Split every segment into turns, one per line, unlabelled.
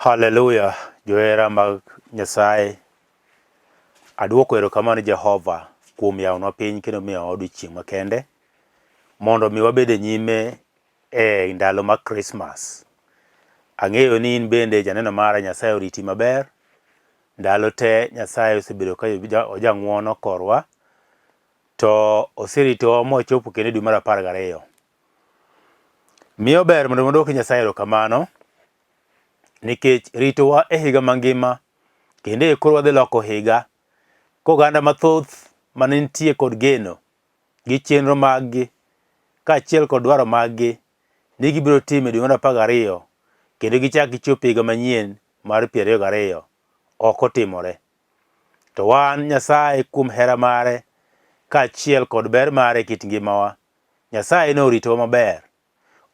Hallelujah, johera mag Nyasaye. Aduoko erokamano Jehova kuom yawonwa piny kendo miyowa odiochieng' makende mondo mi wabed e nyime e ndalo mag Christmas. Ang'eyo ni in bende janeno mara Nyasaye oriti maber. Ndalo te Nyasaye osebedo ka ojang'wono korwa to oseritowa mochopo kendo dwe mar 12. Miyo ber mondo waduok Nyasaye erokamano nikech ritowa e higa mangima kendo koro wadhi loko higa koganda mathoth mane nitie kod geno gi chenro maggi kaachiel kod dwaro maggi ni gibiro timo e dwe mar 12 kendo gichak gichop higa manyien mar 2022 ok otimore. To wan Nyasaye kuom hera mare kaachiel kod ber mare e kit ngimawa, Nyasaye noritowa maber.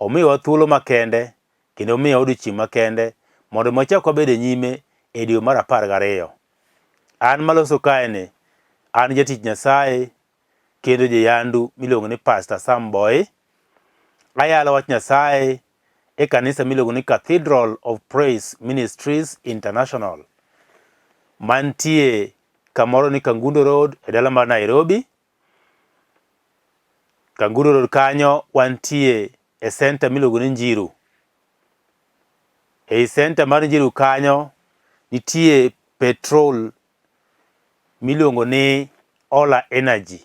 Omiyowa thuolo makende kendo omiyowa odiochieng' makende mondo wachak wabed e nyime e dwe mar 12. An maloso kaeni, an jatich Nyasaye kendo jayandu miluongo ni Pastor Sam Boyi. Ayalo wach Nyasaye e kanisa miluongo ni Cathedral of Praise Ministries International mantie kamoro ni Kangundo Road e dala mar Nairobi. Kangundo Road kanyo wantie e center miluongo ni Njiru. E center mar Njiru kanyo nitie petrol miluongo ni Ola Energy.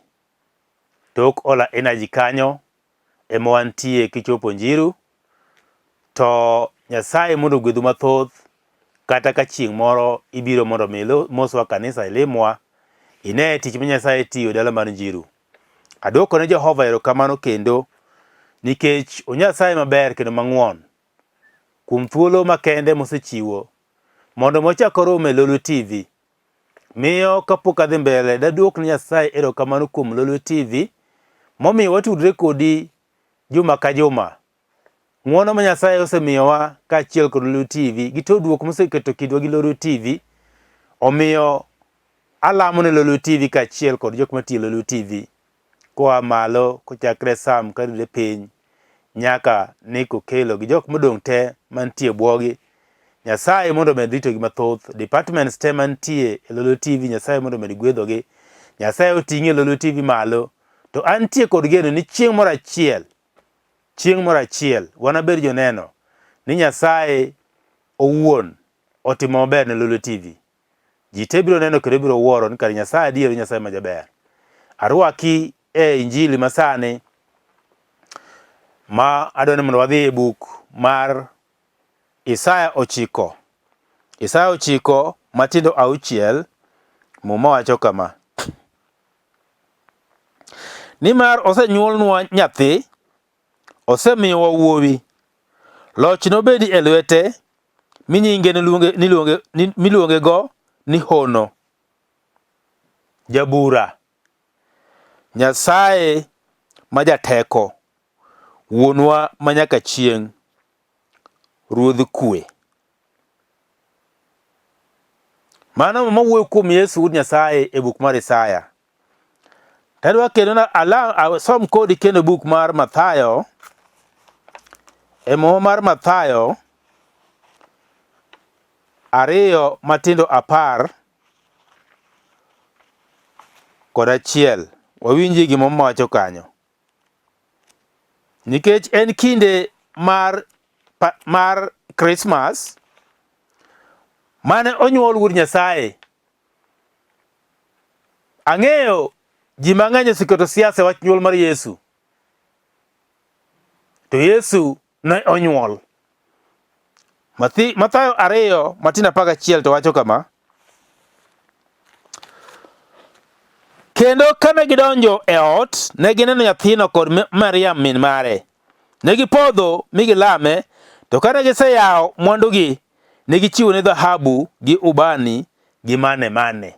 Tok Ola Energy kanyo ema wantie kichopo Njiru. To Nyasaye mondo gwedhu mathoth kata ka chieng' moro ibiro mondo moswa kanisa ilimwa ine tich ma Nyasaye tiyo dala mar Njiru. Adwoko ne Jehova erokamano kendo nikech Nyasaye maber kendo mang'won kuom thuolo makende mosechiwo mondo wachak romo e Lolwe TV. Miyo kapok adhi mbele daduok ne Nyasaye erokamano kuom Lolwe TV momiyo watudre kodi juma ka juma. Ng'wono ma Nyasaye osemiyowa kaachiel kod Lolwe TV gi tudruok moseketo kindwa gi Lolwe TV omiyo alamo ne Lolwe TV kaachiel kod jok matiyo Lolwe TV koa malo kochakre Sam karire piny nyaka Nico Kelo gi jok modong' te mantie bwogi. Nyasaye mondo med ritogi mathoth. Departments te mantie e Lolwe TV Nyasaye mondo med gwedhogi. Nyasaye oting'e Lolwe TV malo. To antie kod geno ni chieng' moro achiel wanabed joneno ni Nyasaye owuon otimo maber ne Lolwe TV. Ji te biro neno kendo biro wuoro ni kare Nyasaye adier Nyasaye majaber. Arwaki e injili masani ma adwani mondo wadhi e buk mar Isaya 9. Isaya 9 matindo 6 muma wacho kama: nimar osenyuolnwa nyathi, osemiyowa wuowi, loch nobedi e lwete, mi nyinge miluongego ni Hono. Jabura, Nyasaye majateko, wuonwa ma nyaka chieng, Ruodh Kue. Mano mawuoyo kuom Yesu Nyasaye e buk mar Isaya. Tadwa kendo asom kodi kendo buk mar Mathayo. E mo mar Mathayo 2 matindo 10:1. Wawinji gima wacho kanyo. Nikech en kinde mar Christmas mane onyuol Wuod Nyasaye. Ang'eyo ji mang'eny osiketo siasa wach nyuol mar Yesu. To Yesu ne onyuol. Mathayo 2 matindo 11 to wacho kama: kendo kane gidonjo e ot, ne gineno nyathino kod Mariam min mare. Ne gipodho mi gilame, to kane giseyawo mwandugi, ne gichiwo ne dhahabu gi ubani gi mane.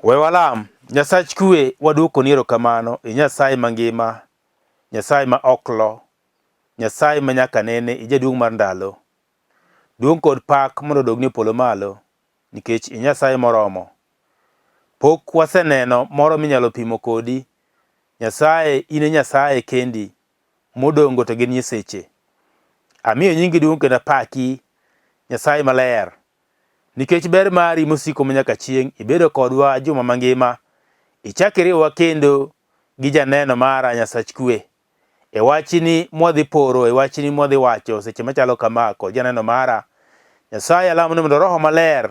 We walam. Nyasach kwe waduoko ni erokamano e Nyasaye mangima, Nyasaye ma oklo, Nyasaye ma nyaka nene, jaduong' mar ndalo. Duong' kod pak mondo odogni e polo malo nikech Nyasaye moromo. Pok waseneno moro minyalo pimo kodi. Nyasaye, in e Nyasaye kendi modongo to gin nyiseche. Amiyo nyingi duong' kendo apaki, Nyasaye maler, nikech ber mari mosiko manyaka chieng'. Ibedo kodwa juma mangima, ichak iriwa kendo gi janeno mara Nyasach Kue e wachni mwadhi poro, e wachni mwadhi wacho seche machalo kama kod janeno mara. Nyasaye alamo ni mondo Roho Maler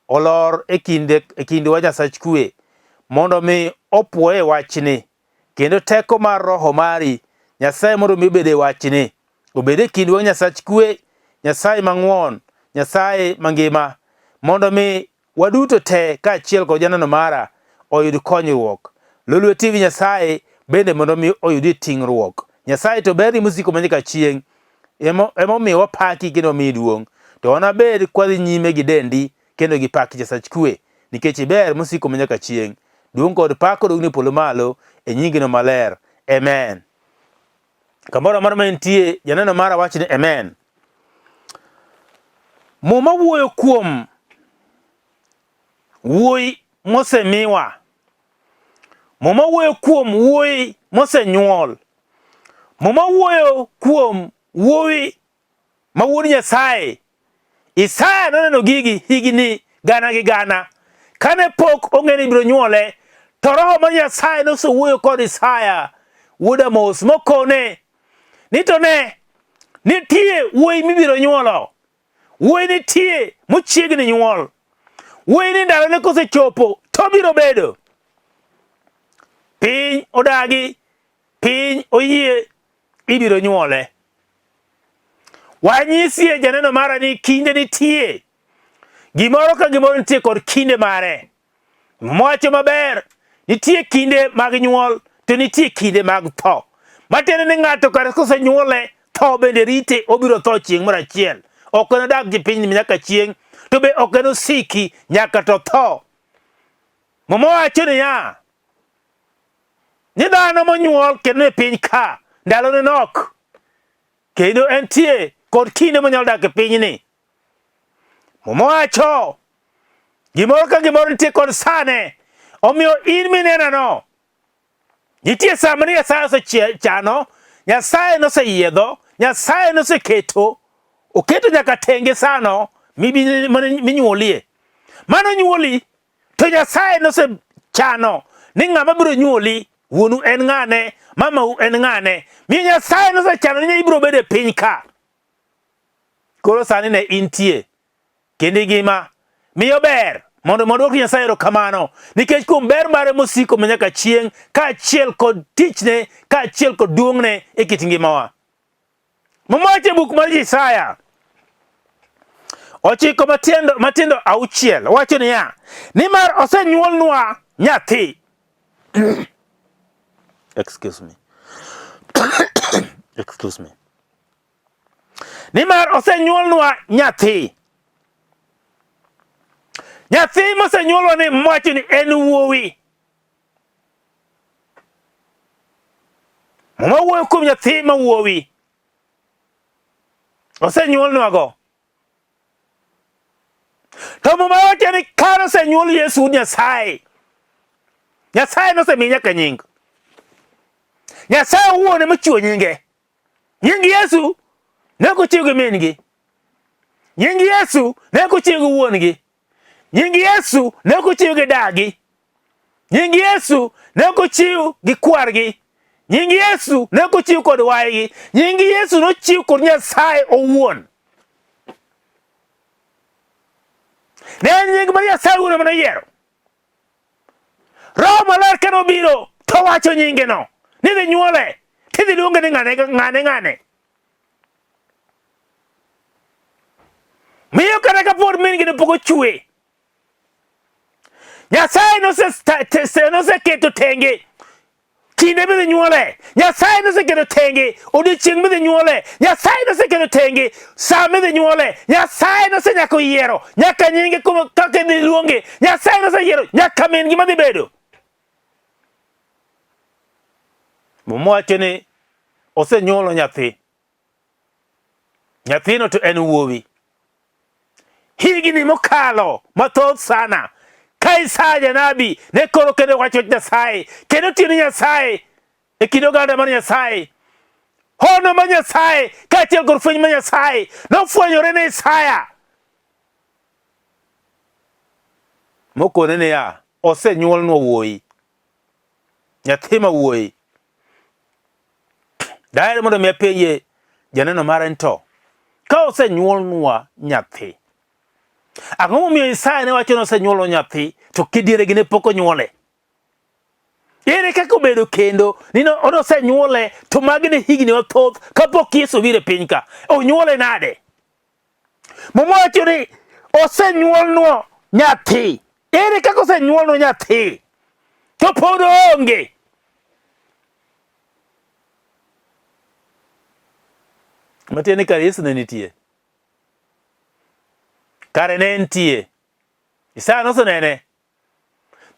olor e kindwa Nyasach Kue, mondo mi opuoye wachni, kendo teko mar Roho mari Nyasaye mondo mi obede wachni, obede kindwa Nyasach Kue, Nyasaye mang'won, Nyasaye mangima, mondo mi waduto te kaachiel kod janeno mara oyud konyruok. Lolwe TV Nyasaye bende mondo mi oyud ting'ruok. Nyasaye to beri musiko manyaka chieng', emomiyo wapaki kendo mi duong'. To wanabed kwadhi nyime gi dendi kendo gi paki Nyasach Kue, nikech iber musiko manyaka chieng'. Duong' kod pako dogni polo malo e nyingino maler. Amen. Kamoro amora ma entie, janeno mara wach ni amen. Muma wuoyo kuom wuoyi mosemiwa. Muma wuoyo kuom wuoyi mosenyuol. Muma wuoyo kuom wuoyi ma wuod Nyasaye. Isaya noneno gigi higni gana gi gana. Kane pok ong'e ni biro nyuole, to Roho mar Nyasaye nosewuoyo kod Isaya wuod Amos mokone ni to ne nitie wuoyi mibiro nyuolo. Wuoyi nitie mochiegni nyuol. Wuoyi ni ndalone kosechopo to biro bedo. Piny odagi, piny oyie, ibiro nyuole. Wanyisie janeno mara ni kinde nitie. Gimoro ka gimoro nitie kod kinde mare. Mwacho maber, nitie kinde mag nyuol, to nitie kinde mag tho. Matiende ni ng'ato kare kosenyuole, tho bende rite, obiro tho chieng' moro achiel. Ok enodag gi piny nyaka chieng', to be ok enosiki nyaka to tho. Mama wacho niya, ni dhano monyuol kendo e piny ka, ndalone nok, kendo entie kod kinde monyalo dak e pinyni. Mama wacho, gimoro ka gimoro nitie kod sane. Omiyo in minenano, nitie sa mane Nyasaye osechano, Nyasaye noseyiedho, Nyasaye noseketo, oketo nyaka tenge sano minyuolie. Mano nyuoli, to Nyasaye nosechano ni ng'ama biro nyuoli, wuonu en ng'ane, mamau en ng'ane. Miyo Nyasaye nosechano ni ibiro bedo e piny ka. Koro sani ne intie, kendo ngima miyo ber mondo dwok Nyasaye erokamano, nikech kuom ber mare mosiko manyaka chieng', kaachiel kod tichne, kaachiel kod duong'ne e kit ngimawa. Momache buk mar Isaya 9 matindo 6 wacho niya, nimar osenyuolnwa nyathi. Excuse me. Excuse me. Nimar osenyuolnwa nyathi. Nyathi mosenyuolwa ni mwacho ni en wuowi. Mama wuoyo kuom nyathi ma wuowi. Osenyuolnwa go. To mama wacho ni kane osenyuol Yesu Nyasaye. Nyasaye nosemiye nyaka nying. Nyasaye owuon ema ochiwo nyinge. Nying Yesu ne ok ochiw gi min gi. Nying Yesu ne ok ochiw gi wuon gi. Nying Yesu ne ok ochiw gi dagi. Nying Yesu ne ok ochiw gi kwar gi. Nying Yesu ne ok ochiw kod waye gi. Nying Yesu nochiw kod Nyasaye owuon. Ne en nying mar Nyasaye owuon ema noyiero. Roho Maler kane obiro to wacho nyinge no, ni dhi nyuole, tidhi luonge ni ng'ane. Miyo kata kapod min gi ne pok ochwe, Nyasaye noseketo tenge kinde midhi nyuole. Nyasaye noseketo tenge odiochieng' midhi nyuole. Nyasaye noseketo tenge sa midhi nyuole. Nyasaye nosenyako yiero nyaka nyinge kaka idhi luonge. Nyasaye noseyiero nyaka min gi madhi bedo. Mwacho ni osenyuolo nyathi. Nyathino to en wuowi. Higni mokalo mathoth sana, ka Isaya janabi ne koro kendo wacho Nyasaye, kendo tiyo ni Nyasaye e kid oganda mar Nyasaye. Hono ma Nyasaye kaachiel kod fweny ma Nyasaye nofwenyore ne Isaya mokone niya, osenyuolnwa wuoyi, nyathi ma wuoyi. Daher mondo mi apenje janeno mara ni to, ka osenyuolnwa nyathi, ang'o momiyo Isaya ne wacho ni osenyuolnwa nyathi to kidiere gi ne pok onyuole? Ere kaka obedo kendo ni osenyuole to magi ne higni mathoth kapok Yesu biro e piny ka? Onyuole nade? Mowacho ni osenyuolnwa nyathi. Ere kaka osenyuolnwa nyathi to pod onge? Matiende kare Yesu ne nitie. Kare ne nitie. Isaya nosenene.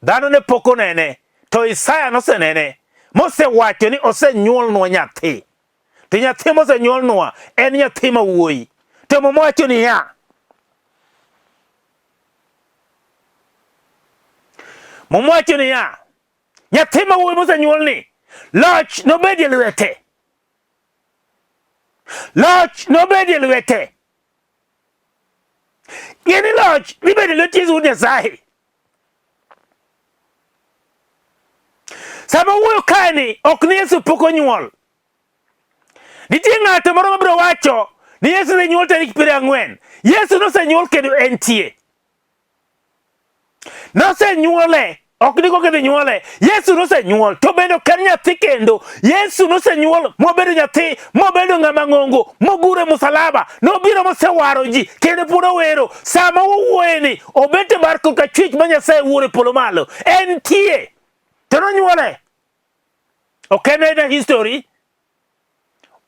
Dhano ne pok onene. To Isaya nosenene. Mosewacho ni osenyuolnwa nyathi. To nyathi mosenyuolnwa en nyathi ma wuoyi. To mowacho ni ya. Mowacho ni ya. Nyathi ma wuoyi mosenyuolni, loch nobed e lwete. Loch nobed e lwete. Ng'eni loch nobed e lwete Yesu Nyasaye. Sama wuoyo kani ok ni Yesu pok onyuol. Nitie ng'ato moro mabiro wacho ni Yesu ne nyuol tarik 40. Yesu nosenyuol kendo entie. Nosenyuole. Ok ni koko nyuole. Yesu nosenyuol. To bende ok en nyathi kendo. Yesu nosenyuol mobedo nyathi, mobedo ng'ama ng'ongo, mogure musalaba, nobiro mosewaro ji kendo pod owero. Sama wuoyeni obete bar ka chwech ma Nyasaye wuore polo malo. Entie. To nonyuole. Ok en history.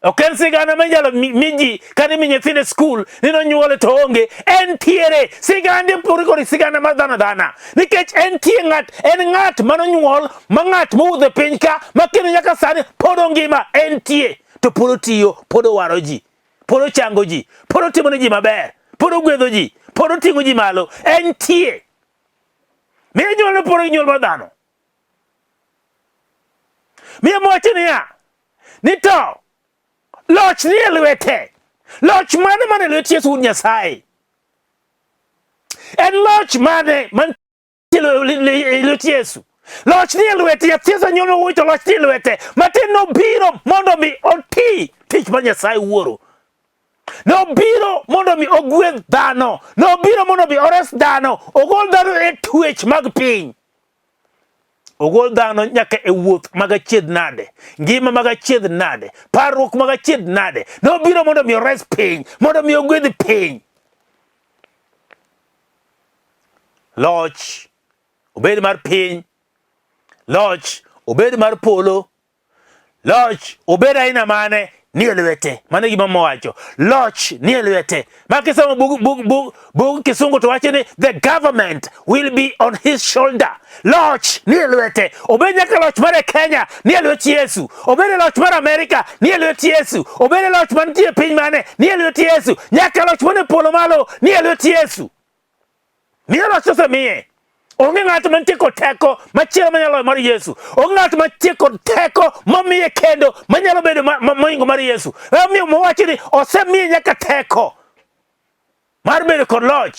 Ok en sigana manjalo miji kani mi nyathine skul ni nonyuole to onge. Entiere. Sigande puri kod sigana mar dhana. Nikech entie ng'at manonyuol, ma ng'at mowuotho piny ka, makendo nyaka sani pod ongima. Entie. To pod otiyo, pod owaro ji, pod ochango ji, pod otimo ne ji maber, pod ogwedho ji, pod oting'o ji malo. Entie. Miyo nyuolne pod nyuol mar dhano. Miyo mwacho niya, ni to loch ni e lwete. Loch mane lwete Yesu Nyasaye? En loch mane man lwete Yesu? Loch ni e lwete. Nyathi osenyuol wuoyi to loch ni e lwete. Matin nobiro mondo mi oti tich mar Nyasaye Wuoro. Nobiro mondo mi ogwedh dhano. Nobiro mondo mi ores dhano. Ogol dhano e twech mag piny. Ogol dhano nyaka e wuoth mag achiedh nade, ngima mag achiedh nade, parruok mag achiedh nade. Nobiro mondo mi ores piny, mondo mi ogwedh piny. Loch obed mar piny, loch obed mar polo, loch obed aina mane ni e lwete. Mano gima mowacho. Loch ni e lwete. Makisoma bug kisungu to wacho ni the government will be on his shoulder. Loch ni e lwete. Obed nyaka loch mar Kenya ni e lwete Yesu. Obed loch mar Amerika ni e lwete Yesu. Obed loch mantie piny mane ni e lwete Yesu. Nyaka loch mane polo malo ni e lwete Yesu. Miyo loch osemiye. Onge ng'ato mantie kod teko machielo manyalo mar Yesu. Onge ng'ato mantie kod teko mamiye kendo manyalo bedo moingo mar Yesu. Omiyo mowacho ni osemiye nyaka teko mar bedo kod loch.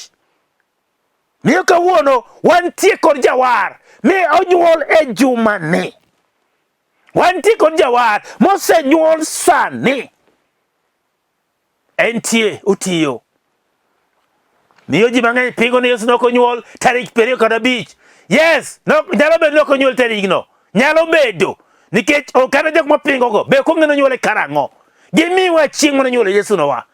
Miyo kawuono wantie kod jawar mi onyuol e juma ni. Wantie kod jawar mosenyuol sani. Entie otiyo. Miyo ji mang'eny pingo ni Yesu nokonyuol tarik 25. Yes, nyalo bedo nokonyuol tarigno. Nyalo bedo. Nikech okana jok mapingo go be kong'eno nyuole karang'o. Gimiwa chieng' mononyuole Yesu nowa.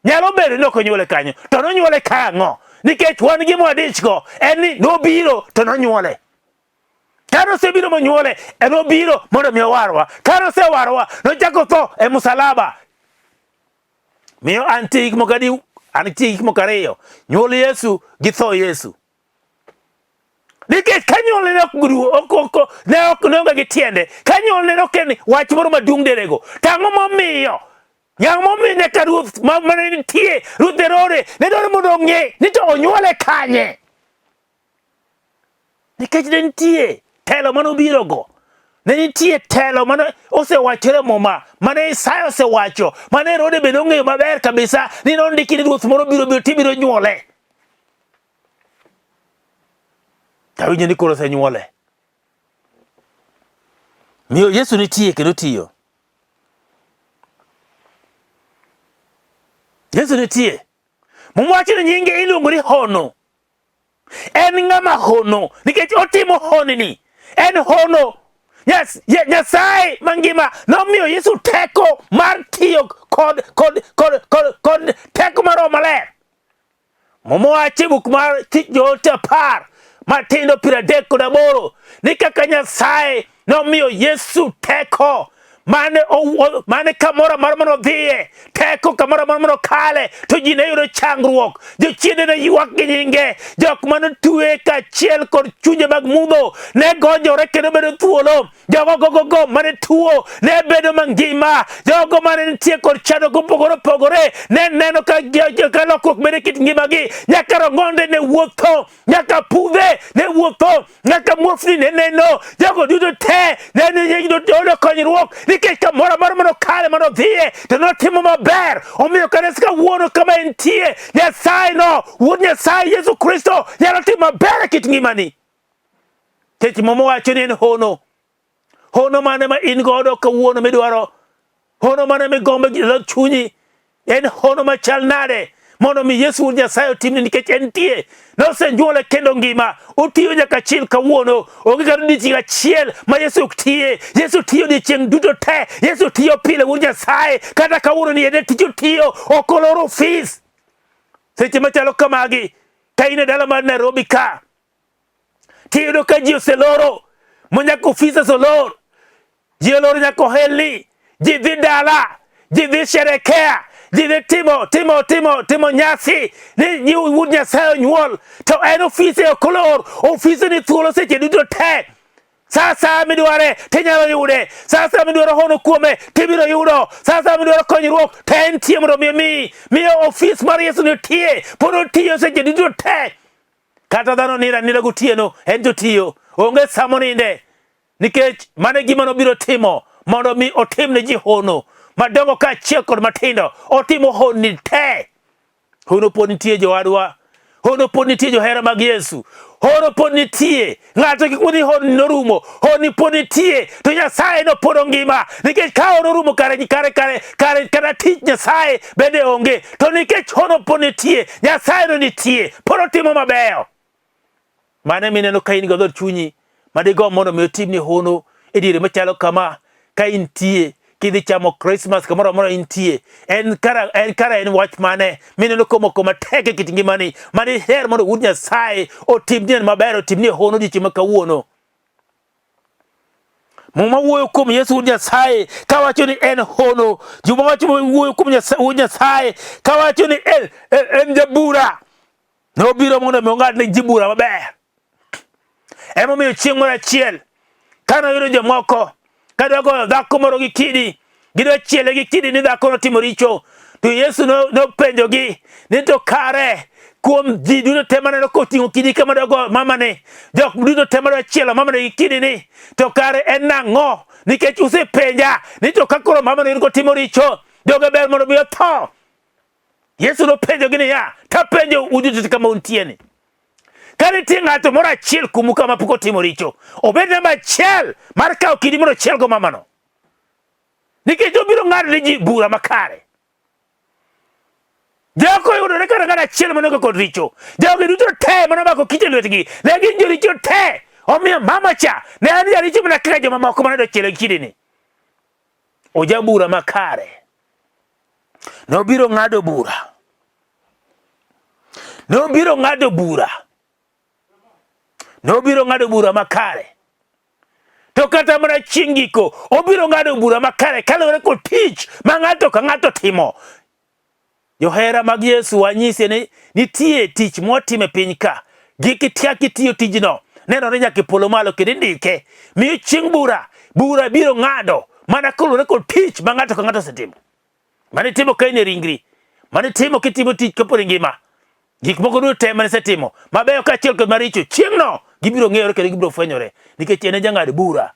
Nyalo bedo nokonyuole kanyo. To nonyuole karang'o. Nikech wan gi mwadich go en ni nobiro to nonyuole. Kano osebiro monyuole enobiro mondo mi owarwa. Kano osewarwa nochako tho e musalaba. Miyo antik mokadi antie gik moko ariyo. Nyuol Yesu gi tho Yesu. Nikech kanyuol ne ok gi tiende. Kanyuol ne ok en wach moro madung' derego. Tang'o momiyo nyang' momiyo nyaka ruoth mane nitie, Ruoth Herode ne dwaro mondo ong'e ni to onyuole kanye. Nikech ne nitie telo manobirogo. ne nitie telo mane osewachore moma, mane Isaya osewacho, mane Herode bende ong'eyo maber kabisa ni nondiki ni ruoth moro biro tibiro nyuole. Kawinjo ni koro osenyuole. Miyo Yesu nitie kendo tiyo. Yesu nitie. Mwacho ni nyinge iluongo ni hono. En ng'ama hono nikech otimo honni. En hono. Nyasaye mangima nomiyo Yesu teko mar tiyo kod teko mar maler. Mwacho buk mar Tich Joote 10 matindo 38 ni kaka Nyasaye nomiyo Yesu teko mane kamora mar mano dhiye, teko kamora mar mano kale, to ji ne yudo changruok, jochiende ne ywak gi nyinge, jok mane tue kachiel kod chunje mag mudho ne gonjore kendo bedo thuolo, jogo gogo mane tuo ne bedo mangima, jogo mane nitie kod chado kopogore opogore ne neno ka lokruok bedo kit ngimagi, nyaka rong'onde ne wuotho, nyaka pudhe ne wuotho, nyaka muofni ne neno, jogo duto te ne yudo konyruok nikech kamoro amora mano kale mano dhiye to notimo maber. Omiyo kanisa kawuono kama entie, Nyasaye no, Wuod Nyasaye Yesu Kristo nyalo timo maber e kit ngimani. Kech momo wacho ni en hono. Hono mane ma in godo kawuono midwaro. Hono mane migombo gi dho chunyi. En hono machal nade mondo mi Yesu Wuod Nyasaye otimni nikech entie. Nosenyuole kendo ngima. Otiyo nyaka chieng kawuono. Onge kata odiechieng achiel ma Yesu ok tiye. Yesu tiyo odiechieng duto te. Yesu tiyo pile Wuod Nyasaye. Kata kawuono ni ene tich otiyo. Ok oloro ofis. Seche machalo kamagi, ka in e dala mar Nairobi ka, tiyudo ka ji oseloro, monyaka ofisa oselor, ji oloro nyaka ohelni, ji dhi dala, ji dhi sherekea, ji dhi timo nyasi ni Wuod Nyasaye onyuol, to en ofise ok olor, ofise ni thuolo seche duto te. Sasa midware tinyalo yude, sasa midwaro hono kuome tibiro yudo, sasa midwaro konyruok te entie mondo miyo ofis mar Yesu nitie, pod otiyo seche duto te. Kata dhano nira gotieno en jotiyo, onge samo ninde, nikech mane gima nobiro timo mondo mi otimne ji hono madongo kaachiel kod matindo, otimo honni te. Hono pod nitie jowadwa, hono pod nitie johera mag Yesu, hono pod nitie, ng'ato kik ni honni norumo, honni pod nitie, to Nyasaye no pod ngima, nikech ka hono rumo kare kada tich Nyasaye bende onge, to nikech hono pod nitie, Nyasaye no nitie, pod otimo maber. Mane mineno ka in go dhod chunyi, madigo mondo mi otimni hono e diere machalo kama, ka intie kidhi chamo Christmas kamoro amora intie, en kara en wach mane mineno komoko matek e kit ngimani, mane her mondo Wuod Nyasaye otimni maber, otimni hono dichi ma kawuono. Muma wuoyo kuom Yesu Wuod Nyasaye kawacho ni en hono, juma wacho wuoyo kuom Wuod Nyasaye kawacho ni en jabura. Nobiro mondo mi ong'ad ne jabura maber. Emo miyo chieng' moro achiel kano yudo jomoko kadwa goyo dhako moro gi kidi, gidwa chiele gi kidi ni dhako notimo richo, to Yesu nopenjogi ni to kare kuom ji duto te maneno koting'o kidi kama dwa goyo mamane, jok duto te madwa chielo mamane gi kidi ni, to kare en nang'o? Nikech usepenja ni to kakoro mamane yudo timo richo, joge ber mondo mi otho. Yesu nopenjogi ni ya, tapenjo uduto kama untieni. Kani ti ng'ato moro achiel kumu kama pok otimo richo, obed namba achiel mar kawo kidi mondo chiel go mamano, nikech obiro ng'ado ne ji bura makare. Jogo yudore kata ng'ato achiel manonge kod richo, jogi duto te manomako kich e lwetgi ne gin joricho te. Omiyo mama cha ne en jaricho mana kaka jomamoko mane dwa chielo kidini. Ojabura makare nobiro ng'ado bura, nobiro ng'ado bura makare. To kata mana chieng' giko obiro ng'ado bura makare kaluwore kod tich ma ng'ato ka ng'ato timo. Johera mag Yesu wanyise ni nitie tich motime piny ka, gikitiyo tijno nenore nyaka polo malo kendo indike, miyo chieng' bura biro ng'ado mana kaluwore kod tich ma ng'ato ka ng'ato osetimo. Mane timo ka in e ringri, mane timo kitimo tich kapod ngima, gik moko duto te mane setimo mabeyo kaachiel kod maricho, chieng' no gibiro ng'eyore kendo gibiro fwenyore, nikech en jang'ad bura.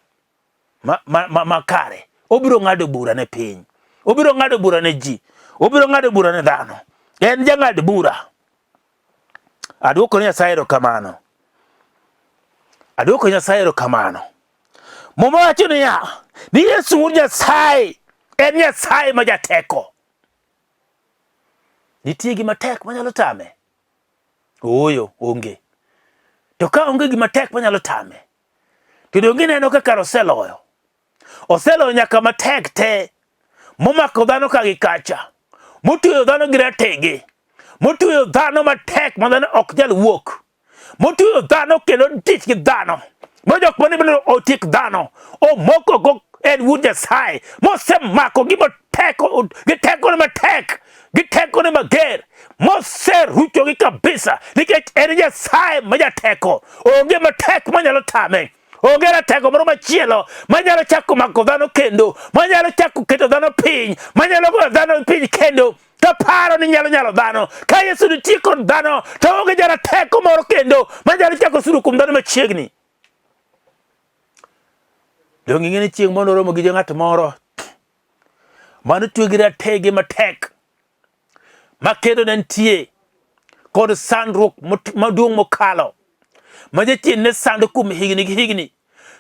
makare. Obiro ng'ado bura ne piny. Obiro ng'ado bura ne ji. Obiro ng'ado bura ne dhano. En jang'ad bura. Aduoko ne Nyasaye erokamano. Aduoko Nyasaye erokamano. Muma wacho niya, ni Yesu Wuod Nyasaye en Nyasaye ma jateko. Nitie gima tek manyalo tame? Ooyo, onge. To ka onge gima tek manyalo tame, to donge neno kaka oseloyo. Oseloyo nyaka matek te. Momako dhano ka gi kacha. Motuyo dhano gi ratege. Motuyo dhano matek ma dhano ok nyal wuok. Motuyo dhano kendo tich gi dhano. Mojok mane bino otiek dhano. Omoko go en Wuod Nyasaye. Mosemako gi mateko, gi teko matek. Gi teko ne mager. Moserucho gi kabisa. Nikech en Nyasaye ma jateko. Onge matek manyalo tame. Onge ratego moro machielo manyalo chako mako dhano kendo. Manyalo chako keto dhano piny. Manyalo goyo dhano piny kendo. To paro ni nyalo dhano. Ka Yesu nitie kod dhano, to onge jarateko moro kendo manyalo chako suru kuom dhano machiegni. Donge ing'e ni chieng' mondo romo gi ng'at moro mano tuo gi ratege matek. Ma kendo ne nitie kod sandruok maduong' mokalo. Ma jachien ne sando kuom higni gi higni.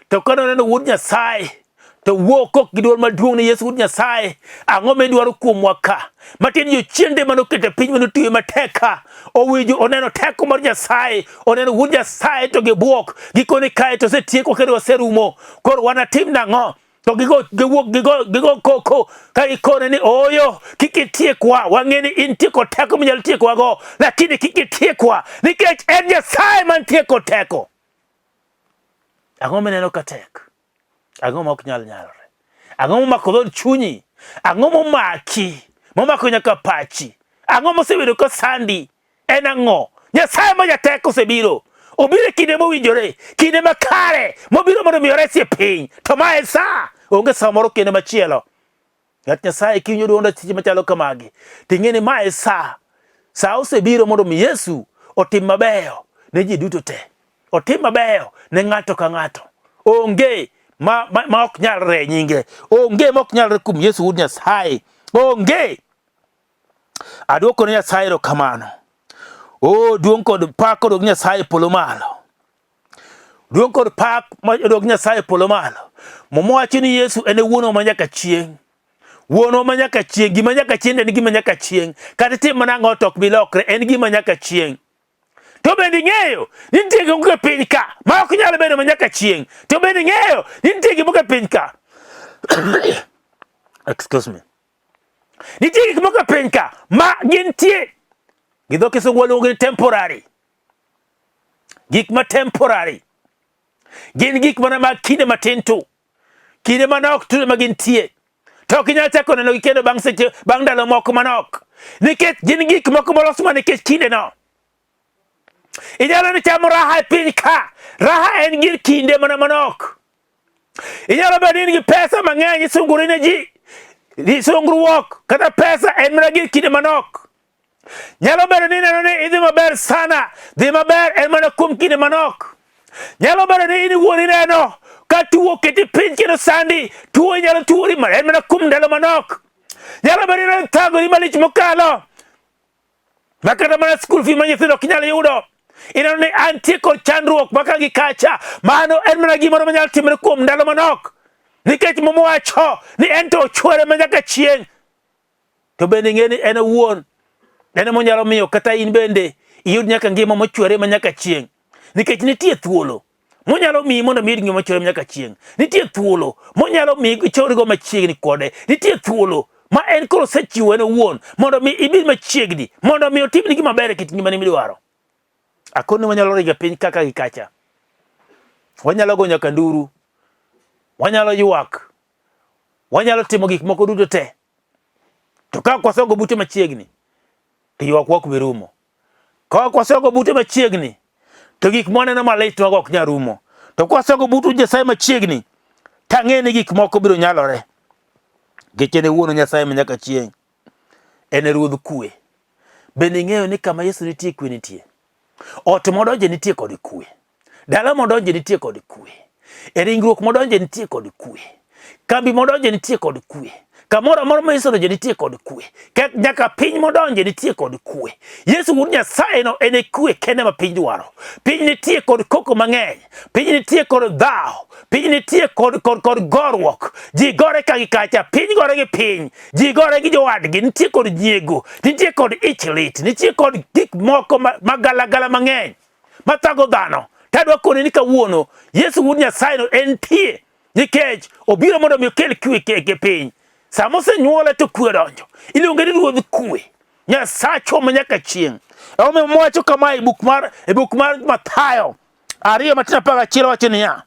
To kano neno Wuod Nyasaye, to wuok kok gi duol maduong' ne Yesu Wuod Nyasaye. Ang'o midwaro kuomwa ka? Matin jochiende manokete piny manotiyo matek ka. Owinjo oneno teko mar Nyasaye. Oneno Wuod Nyasaye to gibuok. Gikone kae to osetieko kendo oserumo. Koro wanatim nang'o? To gigo koko ka gikone ni oyo kik itiekwa. Wang'e ni intie kod teko minyalo tiekwa go. Lakini kik itiekwa. Nikech en Nyasaye mantie kod teko. Ang'o mineno ka tek? Ang'o ma ok nyalore? Ang'o momako dhod chunyi? Ang'o momaki? Momako nyaka pachi? Ang'o mosebedo ka sandi? En ang'o? Nyasaye ma jateko osebiro. Obiro kinde mowinjore, kinde makare, mobiro mondo miyo resi e piny. To ma en sa, onge sa moro kinde machielo. Ng'at Nyasaye kinyo duonda tije machalo kamagi. Ting'e ni ma en sa. Sa osebiro mondo mi Yesu otim mabeyo ne ji duto te. Otim mabeyo ne ng'ato ka ng'ato. Onge ma ok nyalre nyinge. Onge ma ok nyalre kuom Yesu Wuod Nyasaye. Onge. Aduoko ne Nyasaye erokamano. Duong' kod pak kod Nyasaye polo malo. Duong' kod pak odog Nyasaye polo malo. Momo wacho ni Yesu en wuono ma nyaka chieng'. Wuono ma nyaka chieng'. Gima nyaka chieng' en gima nyaka chieng'. Kata tim mana ang'o to ok bi lokre, en gima nyaka chieng'. To bende ing'eyo ni nitie gik moko e piny ka ma ok nyalo bedo ma nyaka chieng'. To bende ing'eyo ni nitie gik moko e piny ka. Excuse me. Nitie gik moko e piny ka ma gintie. Gidho kisungu waluongo ni temporary. Gik ma temporary. Gin gik mana mag kinde matin tu. Kinde manok tu ma gintie. To ok inyal chako neno gi kendo bang' ndalo moko manok. Nikech gin gik moko molos mana nikech kinde no. Inyalo ni chamo raha e piny ka. Raha en gir kinde mana manok. Inyalo bedo ni gi pesa mang'eny isunguri ne ji. Sungruok kata pesa en mana gir kinde manok. Nyalo bedo ni neno ni idhi maber sana. Dhi maber en mana kuom kinde manok. Nyalo bedo ni in wuori neno ka tuo keti piny kendo sandi. Tuo nyalo tuori mana en mana kuom ndalo manok. Nyalo bedo ni thagori malich mokalo. Makata mana school fee ma nyithindo ok nyal yudo. Ineno ni antie kod chandruok maka gi kacha. Mano en mana gimoro manyalo timore kuom ndalo manok. Nikech momo wacho ni en to ochwere ma nyaka chieng'. To bende ing'e ni en owuon. En monyalo miyo kata in bende iyud nyaka ngima mochwere ma nyaka chieng'. Nikech nitie thuolo monyalo miyi mondo miyud ngima mochwere ma nyaka chieng'. Nitie thuolo monyalo miyi ichorgo machiegni kode. Nitie thuolo ma en koro sechiwo en owuon mondo mi ibed machiegni, mondo mi otimni gima ber e kit ngimani midwaro. Akoni wanyalo ringo piny kaka gi kacha. Wanyalo go nyaka nduru. Wanyalo ywak. Wanyalo timo gik moko duto te. To ka kwasogo bute machiegni, to ywak wak bi rumo. Ka kwasogo bute machiegni, to gik moneno malit mago ok nyal rumo. To kwasogo bute Nyasaye machiegni, tang'e ni gik moko biro nyalore. Nikech en wuono Nyasaye ma nyaka chieng'. En Ruodh Kue. Bende ing'eyo ni kama Yesu nitie kwe nitie. Ot modonje nitie kod kwe. Dala modonje nitie kod kwe. E ringruok modonje nitie kod kwe. Kambi modonje nitie kod kwe. Kamoro amora ma Yesu odonje nitie kod kwe. Nyaka piny modonje nitie kod kwe. Yesu Wuod Nyasaye no en kwe kende ma piny dwaro. Piny nitie kod koko mang'eny. Piny nitie kod dhao. Piny nitie kod gorruok. Ji gore ka gi kacha. Piny gore gi piny. Ji gore gi jowadgi. Nitie kod nyiego. Nitie kod ich lit. Nitie kod gik moko magalagala mang'eny mathago dhano. Tadwa kone ni kawuono Yesu Wuod Nyasaye no entie nikech obiro mondo mi okel kwe ke piny. Sama osenyuole to kwe donjo. Iluonge ni Ruodh Kue. Nyasacho manyaka chieng. Ome mwacho kama e buk mar Mathayo 2:11 wacho niya.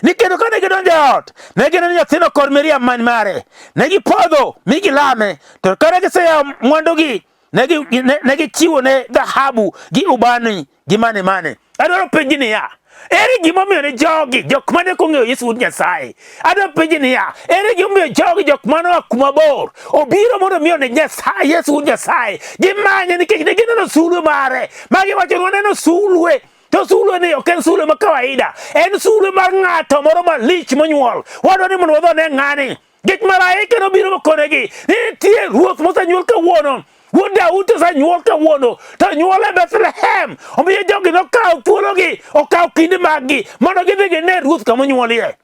Ni kendo kane gidonjo e ot, ne gineno nyathino kod Maria man mare. Ne gipodho mi gilame, to kane giseyawo mwandugi, ne gichiwo ne dhahabu gi ubani gi mane. Adwaro penji niya, ere gimomiyo ne jogi, jok mane kong'eyo Yesu Wuod Nyasaye? Adwaro penji niya, ere gimomiyo jogi, jok mane oa kuma bor, obiro mondo miyo ne Nyasaye, Yesu Wuod Nyasaye? Gimanye nikech ne gineno sulwe mare. Magi wacho ni waneno sulwe. To sulwe ni ok en sulwe ma kawaida. En sulwe mar ng'ato moro malich monyuol. Wadwa ni mondo wadho ne ng'ani. Gik malaike nobiro mokonegi. Nitie ruoth mosenyuol kawuono. Wuod Daudi osenyuol kawuono. To nyuol e Bethlehem. Omiyo jogi nokawo thuologi, okawo kinde mag-gi mondo gidhi gine ruoth kama onyuolie.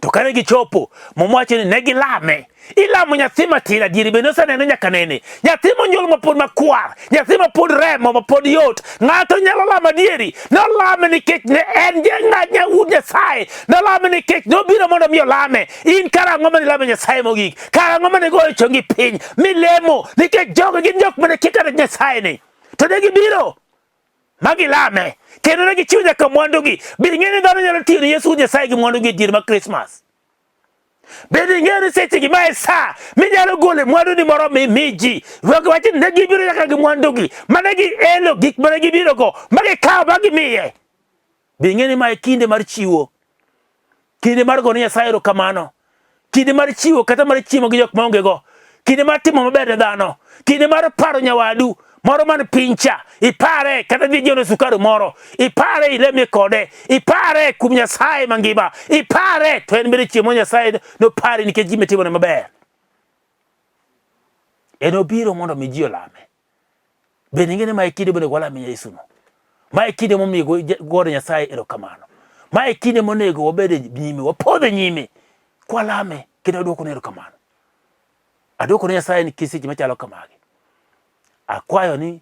To kane gichopo, momwacho ni ne gilame. Ilamo nyathi matin adieri bende oseneno nyaka nene. Nyathi monyuol mapod makwar, nyathi mapod remo, mapod yot. Ng'ato nyalo lamo adieri. Nolame nikech ne en ng'at Wuod Nyasaye. Nolame nikech nobiro mondo mi olame. In karang'o mane ilamo Nyasaye mogik? Karang'o mane goyo chongi piny milemo? Nikech jogo gin jok mane kikare Nyasaye ni. To ne gibiro magilame. Kendo ne gichiwo nyaka mwandugi. Bende ing'e ni dhano nyalo tiyo ne Yesu Wuod Nyasaye gi mwandugi e diere mag Christmas. Bende ing'e ni seche gi mae sa minyalo gole mwandu ni moro miji. Wacho ni ne gibiro nyaka gi mwandugi. Mane gi elo gik mane gibiro go. Magikawo magimiye. Bende ing'e ni mae kinde mar chiwo. Kinde mar gone Nyasaye erokamano. Kinde mar chiwo kata mar chiemo gi jok maonge go. Kinde mar timo maber ne dhano. Kinde mar paro nyawadu. Moro man pincha, ipare kata dhi jono sukari moro, ipare ileme kode, ipare kum Nyasaye mangima, ipare to en bende chiemo Nyasaye no pare nikech ji metimo ne maber. En obiro mondo mi ji olame. Bende ing'e ni mae kinde bende walame Yesu no. Mae kinde momiyo gore Nyasaye erokamano. Mae kinde monego wabede nyime, wapodhe nyime, kwalame kendo waduoko ne erokamano. Aduoko ne Nyasaye ni seche machalo kamagi. Akwayo ni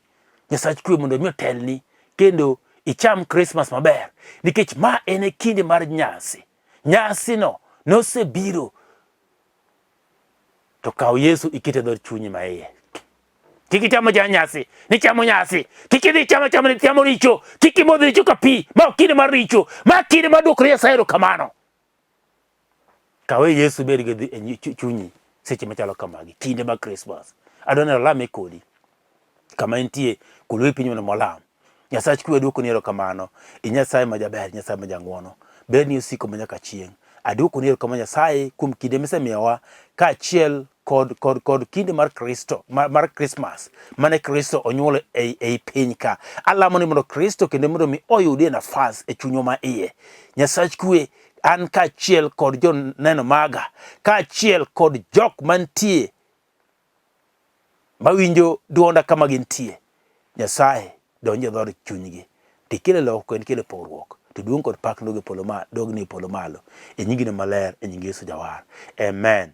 Nyasaye kwe mondo mi otelni kendo icham Christmas maber nikech ma en kinde mar nyasi. Nyasi no nosebiro. To kaw Yesu ikete dhor chunyi maiye. Kiki chamo nyasi, ni chamo nyasi. Kiki dhi chamo richo, kiki modho richo ka pi, ma kinde mar richo, ma kinde mar duoko Nyasaye erokamano. Kawe Yesu ber gi e chunyi seche machalo kamagi, kinde mag Christmas. Adonero lame kodi. Kama entie kulwe piny mondo molam. Nyasaye kwe duoko ni erokamano. Nyasaye ma jaber, Nyasaye ma jang'wono. Ber ni osiko manyaka chieng. Aduoko ni erokamano Nyasaye kuom kinde misemiyowa kaachiel kod kinde mar Kristo, mar Christmas, mane Kristo onyuol ei piny ka. Alamo ni mondo Kristo kendo mondo mi oyudie nafas e chunywa ma iye. Nyasaye kwe an kaachiel kod joneno maga, kaachiel kod jok mantie mawinjo duonda kama gintie. Nyasaye donjo dhor chunygi. Tikele loko en kele pogruok. Tiduong' kod pak dogni polo malo. E nyingine maler, e nying Yesu Jawar. Amen.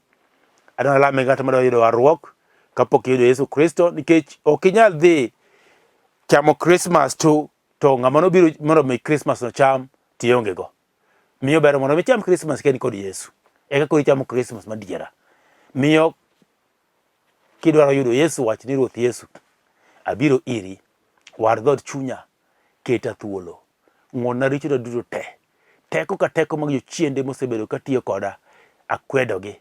Adonai lame ng'at madwa yudo warruok kapok yudo Yesu Kristo nikech ok inyal dhi chamo Christmas to ng'ama nobiro mondo mi Christmas no cham tionge go. Miyo ber mondo mi cham Christmas keni kod Yesu. Eka kodi chamo Christmas madiera. Miyo kidwaro yudo Yesu wach ni Ruoth Yesu, abiro iri, war dhod chunya, keta thuolo. Ng'wonna richo duto te. Teko ka teko mag jochiende mosebedo katiyo koda, akwedogi.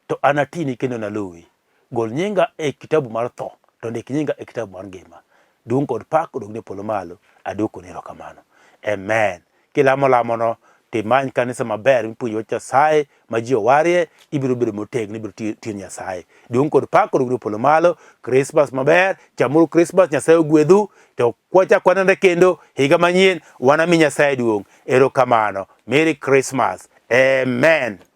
To anatini kendo naluwi. Gol nyinga e kitabu mar tho, to ndik nyinga e kitabu mar ngima. Duong' kod pak odogne polo malo, aduoko ni erokamano. Amen. Kilamo lamono timany kanisa maber mipuonjo wach Nyasaye ma ji owarie, ibiro bedo motegno, ibiro tiyo Nyasaye. Duong' kod pak kod guru polo malo. Christmas maber, chamuru Christmas, Nyasaye ogwedhu, to kwachak wanenre kendo higa manyien, wanami Nyasaye duong'. Erokamano. Merry Christmas. Amen.